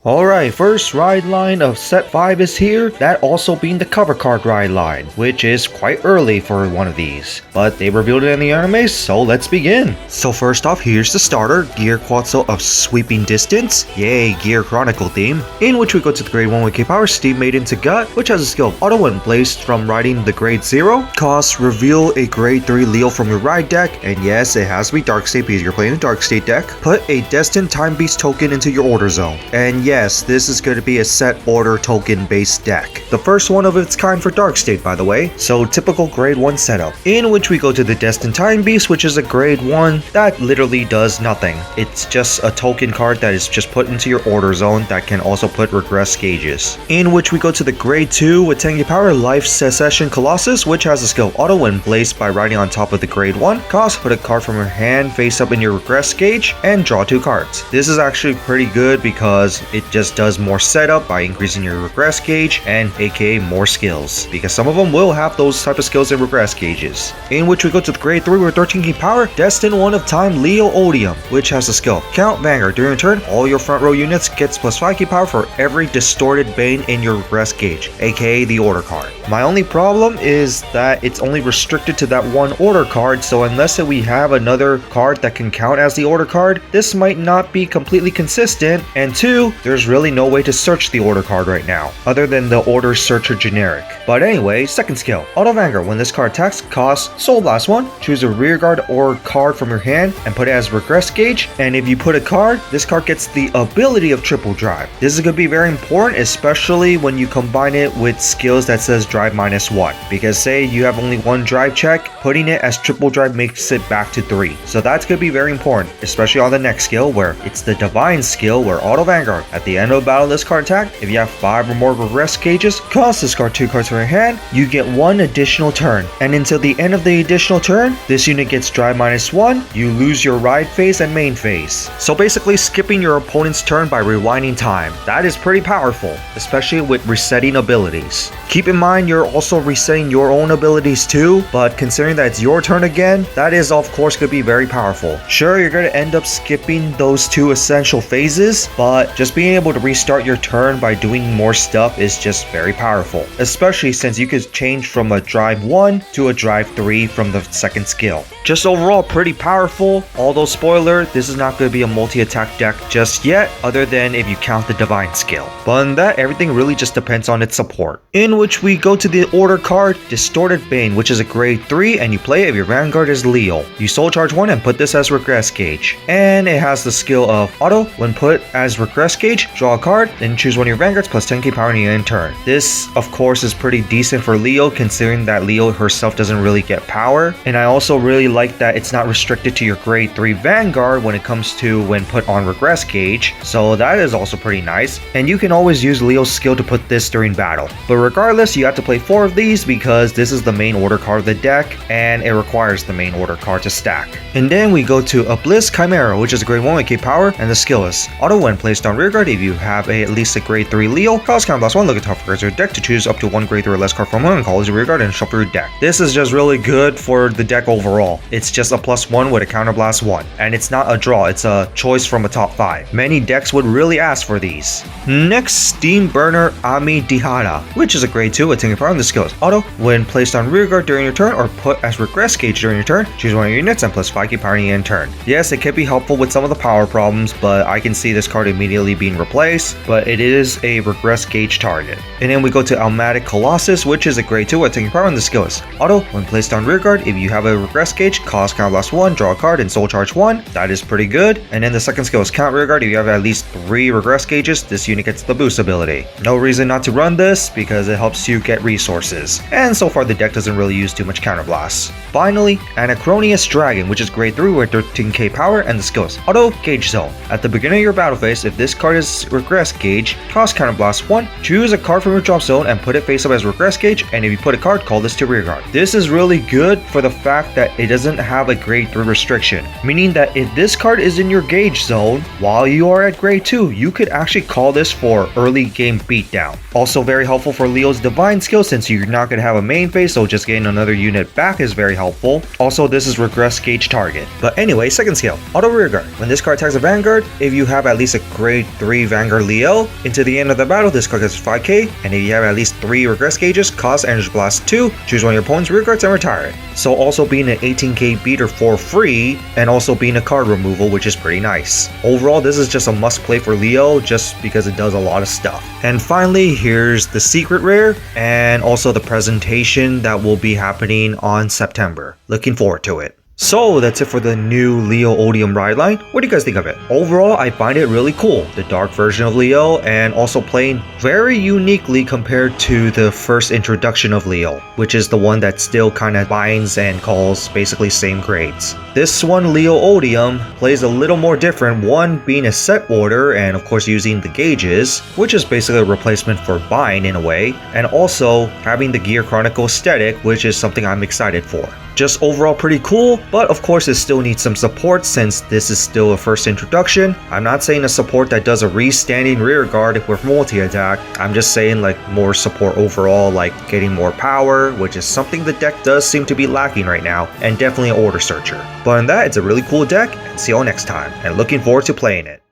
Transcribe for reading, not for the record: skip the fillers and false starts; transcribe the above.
Alright, first ride line of set 5 is here, that also being the cover card ride line, which is quite early for one of these, but they revealed it in the anime, so let's begin. So first off, here's the starter, Gear Chronicle of Sweeping Distance, yay, Gear Chronicle theme, in which we go to the grade 1 with K-Power, Steam Made into Gut, which has a skill of auto when placed from riding the grade 0, cost reveal a grade 3 Liael from your ride deck, and yes, it has to be Dark State because you're playing a Dark State deck, put a Destined Time Beast token into your order zone, and yes, this is going to be a set order token based deck. The first one of its kind for Dark State, by the way, so typical grade 1 setup, in which we go to the Destined Time Beast, which is a grade 1 that literally does nothing. It's just a token card that is just put into your order zone that can also put regress gauges. In which we go to the grade 2 with 10k power Life Secession Colossus, which has a skill auto when placed by riding on top of the grade 1, cost put a card from your hand face up in your regress gauge and draw 2 cards. This is actually pretty good because it just does more setup by increasing your regress gauge and aka more skills, because some of them will have those type of skills in regress gauges. In which we go to the grade 3 with 13k power Destined One of Time Liael Odium, which has a skill count Vanguard. During your turn, all your front row units gets plus 5k power for every distorted bane in your regress gauge, aka the order card. My only problem is that it's only restricted to that one order card, so unless we have another card that can count as the order card, this might not be completely consistent, and 2, there's really no way to search the order card right now, other than the order searcher generic. But anyway, second skill, Auto Vanguard. When this card attacks, costs Soul Blast 1, choose a rear guard or card from your hand and put it as regress gauge, and if you put a card, this card gets the ability of triple drive. This is going to be very important, especially when you combine it with skills that says drive -1, because say you have only one drive check, putting it as triple drive makes it back to 3. So that's going to be very important, especially on the next skill where it's the Divine skill where Auto Vanguard. At the end of battle this card attack, if you have 5 or more regress gauges, cost discard 2 cards from your hand, you get 1 additional turn, and until the end of the additional turn, this unit gets drive -1, you lose your ride phase and main phase. So basically skipping your opponent's turn by rewinding time. That is pretty powerful, especially with resetting abilities. Keep in mind you're also resetting your own abilities too, but considering that it's your turn again, that is of course going to be very powerful. Sure, you're going to end up skipping those 2 essential phases, but just being able to restart your turn by doing more stuff is just very powerful, especially since you could change from a drive 1 to a drive 3 from the second skill. Just overall pretty powerful, although spoiler, this is not going to be a multi-attack deck just yet, other than if you count the Divine skill. But in that, everything really just depends on its support. In which we go to the order card, Distorted Bane, which is a grade 3, and you play it if your Vanguard is Liael. You soul charge 1 and put this as regress gauge. And it has the skill of auto, when put as regress gauge, draw a card, then choose one of your Vanguards plus 10k power in your end turn. This, of course, is pretty decent for Liael, considering that Liael herself doesn't really get power. And I also really like that it's not restricted to your grade 3 Vanguard when it comes to when put on regress gauge, so that is also pretty nice. And you can always use Liael's skill to put this during battle. But regardless, you have to play 4 of these because this is the main order card of the deck, and it requires the main order card to stack. And then we go to Bliss Chimera, which is a grade 1 with K power, and the skill is auto when placed on rear guard. If you have at least a grade 3 Liael, cost count +1, look at top cards of your deck to choose up to 1 grade 3 or less card from one and call as your rear guard and shuffle your deck. This is just really good for the deck overall. It's just a +1 with a counter blast 1, and it's not a draw, it's a choice from a top 5. Many decks would really ask for these. Next, Steam Burner Ami Dihara, which is a grade 2 with 10k power, and the skill is auto when placed on rear guard during your turn or put as regress gauge during your turn, choose one of your units and plus 5k power in your end turn. Yes, it can be helpful with some of the power problems, but I can see this card immediately being replaced, but it is a regress gauge target. And then we go to Almatic Colossus, which is a grade 2 with 10k power, and the skill is auto when placed on rear guard. If you have a regress gauge, cost count +1, draw a card and soul charge 1. That is pretty good. And then the second skill is count rear guard. If you have at least 3 regress gauges, this unit gets the boost ability. No reason not to run this because it helps you get resources, and so far the deck doesn't really use too much counter blasts. Finally, Anachronious Dragon, which is grade 3 with 13k power, and the skill is auto gauge zone. At the beginning of your battle phase, if this card is regress gauge, cost counter blast 1, choose a card from your drop zone and put it face up as regress gauge, and if you put a card, call this to rear guard. This is really good for the fact that it doesn't have a grade 3 restriction, meaning that if this card is in your gauge zone while you are at grade 2, you could actually call this for early game beatdown. Also very helpful for Liael's Divine skill, since you're not going to have a main phase, so just getting another unit back is very helpful. Also, this is regress gauge target. But anyway, second skill, auto rear guard. When this card attacks a Vanguard, if you have at least a grade 3 3 Vanguard Liael. Into the end of the battle, this card gets 5k, and if you have at least 3 regress gauges, cost Energy Blast 2, choose one of your opponent's rear cards and retire it. So also being an 18k beater for free, and also being a card removal, which is pretty nice. Overall, this is just a must play for Liael, just because it does a lot of stuff. And finally, here's the secret rare, and also the presentation that will be happening on September. Looking forward to it. So that's it for the new Liael Odium ride line. What do you guys think of it? Overall, I find it really cool. The dark version of Liael, and also playing very uniquely compared to the first introduction of Liael, which is the one that still kind of binds and calls basically same grades. This one, Liael Odium, plays a little more different, one being a set order and of course using the gauges, which is basically a replacement for bind in a way, and also having the Gear Chronicle aesthetic, which is something I'm excited for. Just overall pretty cool, but of course it still needs some support since this is still a first introduction. I'm not saying a support that does a restanding rear guard with multi-attack, I'm just saying like more support overall, like getting more power, which is something the deck does seem to be lacking right now, and definitely an order searcher. But on that, it's a really cool deck, and see you all next time, and looking forward to playing it.